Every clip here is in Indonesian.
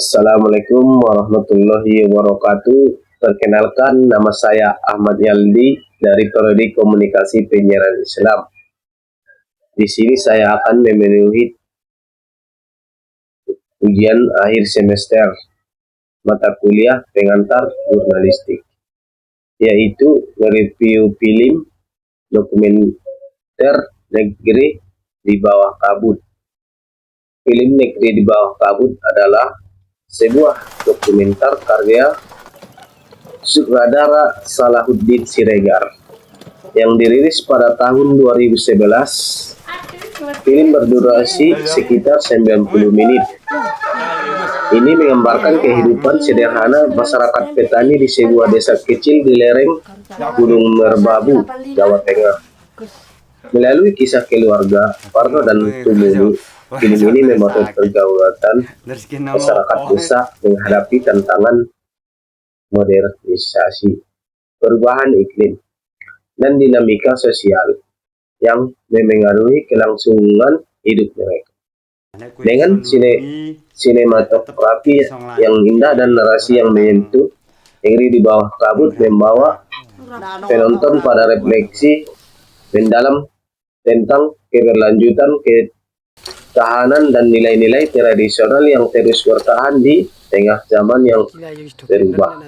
Assalamualaikum warahmatullahi wabarakatuh. Perkenalkan, nama saya Ahmad Yaldi dari Prodi Komunikasi Penyiaran Islam. Di sini saya akan memenuhi ujian akhir semester mata kuliah pengantar jurnalistik, yaitu mereview film dokumenter Negeri di Bawah Kabut. Film Negeri di Bawah Kabut adalah sebuah dokumenter karya sutradara Salahuddin Siregar yang dirilis pada tahun 2011. Film berdurasi sekitar 90 menit. Ini menggambarkan kehidupan sederhana masyarakat petani di sebuah desa kecil di lereng Gunung Merbabu, Jawa Tengah. Melalui kisah keluarga Parno dan Tumuni, film ini memotret pergaulan masyarakat desa menghadapi tantangan modernisasi, perubahan iklim, dan dinamika sosial yang memengaruhi kelangsungan hidup mereka. Dengan sinematografi yang indah dan narasi yang menyentuh, Negeri di Bawah Kabut membawa penonton pada refleksi mendalam tentang keberlanjutan ketahanan dan nilai-nilai tradisional yang terus bertahan di tengah zaman yang berubah.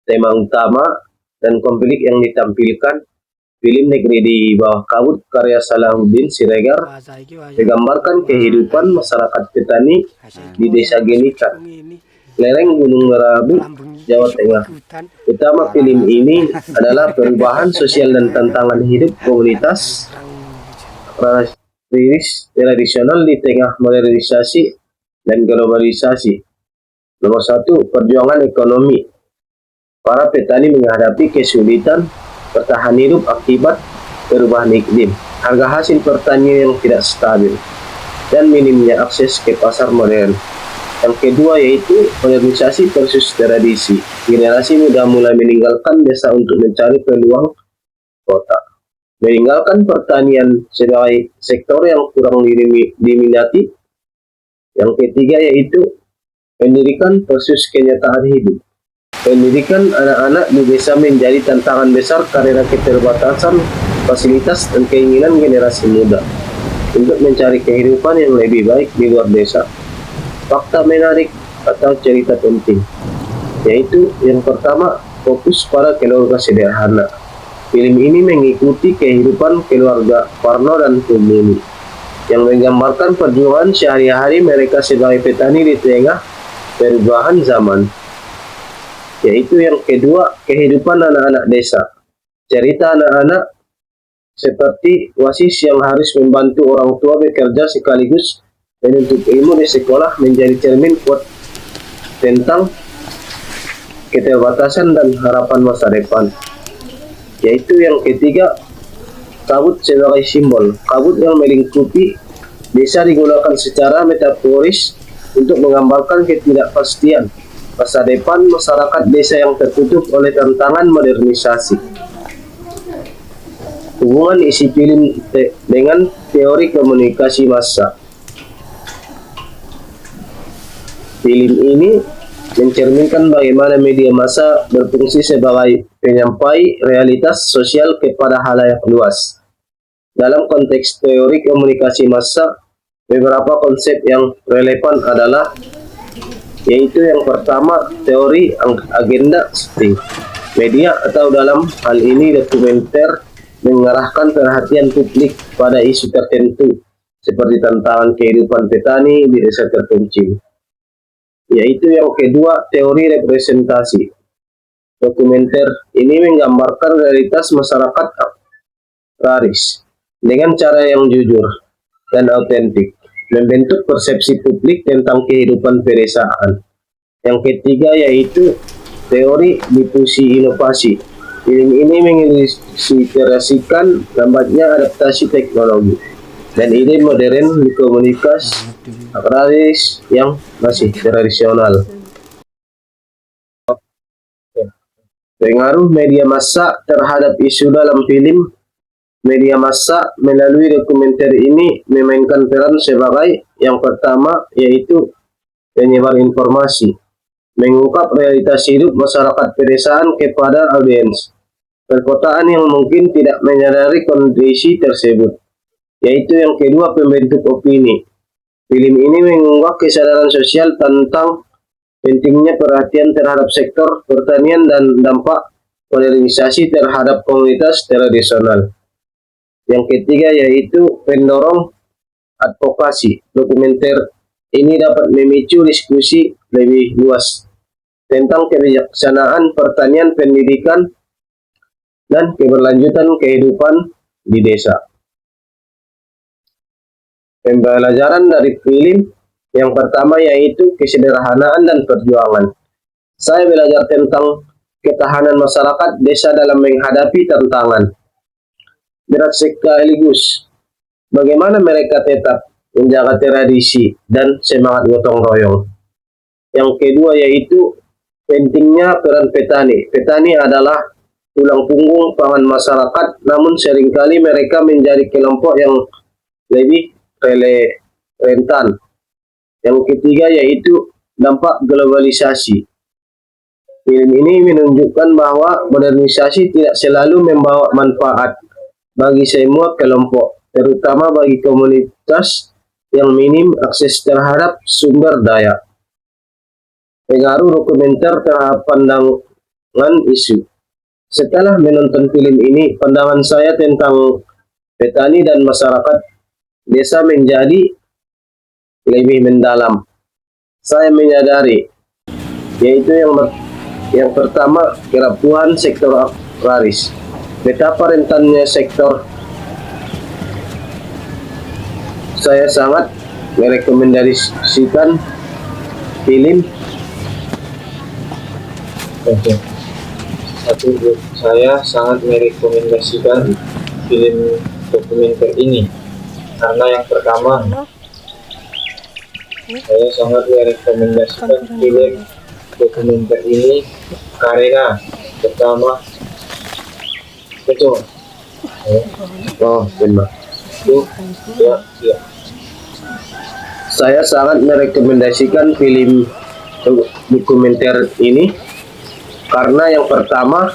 Tema utama dan konflik yang ditampilkan film Negeri di Bawah Kabut karya Salahuddin Siregar menggambarkan kehidupan masyarakat petani di Desa Genikan, lereng Gunung Merabu, Jawa Tengah. Utama film ini adalah perubahan sosial dan tantangan hidup komunitas tradisional di tengah modernisasi dan globalisasi. Nomor 1, perjuangan ekonomi. Para petani menghadapi kesulitan bertahan hidup akibat perubahan iklim, harga hasil pertanian yang tidak stabil, dan minimnya akses ke pasar modern. Yang kedua yaitu modernisasi versus tradisi. Generasi muda mulai meninggalkan desa untuk mencari peluang kota, meninggalkan pertanian sebagai sektor yang kurang diminati. Yang ketiga yaitu pendidikan versus kenyataan hidup. Pendidikan anak-anak di desa menjadi tantangan besar karena keterbatasan fasilitas dan keinginan generasi muda untuk mencari kehidupan yang lebih baik di luar desa. Fakta menarik atau cerita penting, yaitu yang pertama, fokus pada keluarga sederhana. Film ini mengikuti kehidupan keluarga Parno dan Tumuni yang menggambarkan perjuangan sehari-hari mereka sebagai petani di tengah perubahan zaman. Yaitu yang kedua, kehidupan anak-anak desa. Cerita anak-anak seperti wasis yang harus membantu orang tua bekerja sekaligus menuntut ilmu di sekolah menjadi cermin kuat tentang keterbatasan dan harapan masa depan. Yaitu yang ketiga, kabut sebagai simbol. Kabut yang melingkupi desa digunakan secara metaforis untuk menggambarkan ketidakpastian masa depan masyarakat desa yang tertutup oleh tantangan modernisasi. Hubungan isi film dengan teori komunikasi massa. Film ini mencerminkan bagaimana media massa berfungsi sebagai penyampai realitas sosial kepada khalayak luas. Dalam konteks teori komunikasi massa, beberapa konsep yang relevan adalah yaitu yang pertama, teori agenda setting. Media atau dalam hal ini dokumenter mengarahkan perhatian publik pada isu tertentu seperti tantangan kehidupan petani di desa terpencil. Yaitu yang kedua, teori representasi. Dokumenter ini menggambarkan realitas masyarakat agraris dengan cara yang jujur dan autentik, membentuk persepsi publik tentang kehidupan pedesaan. Yang ketiga yaitu teori difusi inovasi. Film ini mengilustrasikan lambatnya adaptasi teknologi dan ide modern di komunitas agraris yang masih tradisional. Pengaruh media massa terhadap isu dalam film Media massa melalui dokumenter ini memainkan peran sebagai yang pertama, yaitu penyebar informasi, mengungkap realitas hidup masyarakat pedesaan kepada audiens perkotaan yang mungkin tidak menyadari kondisi tersebut. Yaitu yang kedua, pembentuk opini. Film ini mengunggah kesadaran sosial tentang pentingnya perhatian terhadap sektor pertanian dan dampak modernisasi terhadap komunitas tradisional. Yang ketiga yaitu pendorong advokasi. Dokumenter ini dapat memicu diskusi lebih luas tentang kebijaksanaan pertanian, pendidikan, dan keberlanjutan kehidupan di desa. Pembelajaran dari film yang pertama yaitu kesederhanaan dan perjuangan. Saya belajar tentang ketahanan masyarakat desa dalam menghadapi tantangan berat sekaligus bagaimana mereka tetap menjaga tradisi dan semangat gotong royong. Yang kedua yaitu pentingnya peran petani. Petani adalah tulang punggung pangan masyarakat, namun seringkali mereka menjadi kelompok yang lebih rentan. Yang ketiga yaitu dampak globalisasi. Film ini menunjukkan bahwa modernisasi tidak selalu membawa manfaat bagi semua kelompok, terutama bagi komunitas yang minim akses terhadap sumber daya. Pengaruh dokumenter terhadap pandangan isu. Setelah menonton film ini, pandangan saya tentang petani dan masyarakat desa menjadi lebih mendalam. Saya menyadari, yaitu yang pertama, kerapuhan sektor agraris. Betapa rentannya sektor. Saya sangat merekomendasikan film. Saya sangat merekomendasikan film dokumenter ini karena yang pertama, saya sangat merekomendasikan film dokumenter ini karena pertama, betul. Oh, benar. Ya. Saya sangat merekomendasikan film dokumenter ini karena yang pertama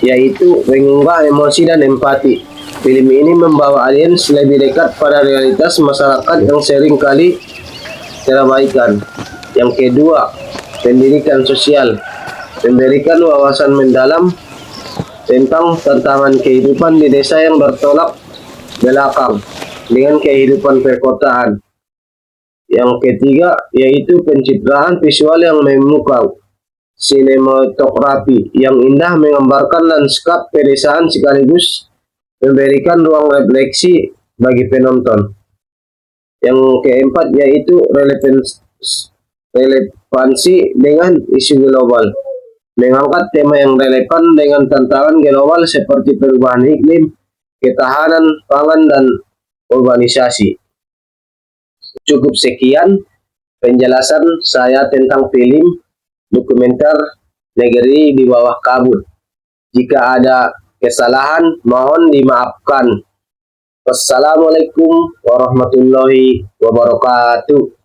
yaitu mengunggah emosi dan empati. Film ini membawa audiens lebih dekat pada realitas masyarakat yang sering kali terabaikan. Yang kedua, pendidikan sosial, memberikan wawasan mendalam tentang tantangan kehidupan di desa yang bertolak belakang dengan kehidupan perkotaan. Yang ketiga yaitu pencitraan visual yang memukau, sinematografi yang indah menggambarkan lanskap pedesaan sekaligus memberikan ruang refleksi bagi penonton. Yang keempat yaitu relevansi dengan isu global, mengangkat tema yang relevan dengan tantangan global seperti perubahan iklim, ketahanan pangan, dan urbanisasi. Cukup sekian penjelasan saya tentang film dokumenter Negeri di Bawah Kabut. Jika ada kesalahan, mohon dimaafkan. Wassalamualaikum warahmatullahi wabarakatuh.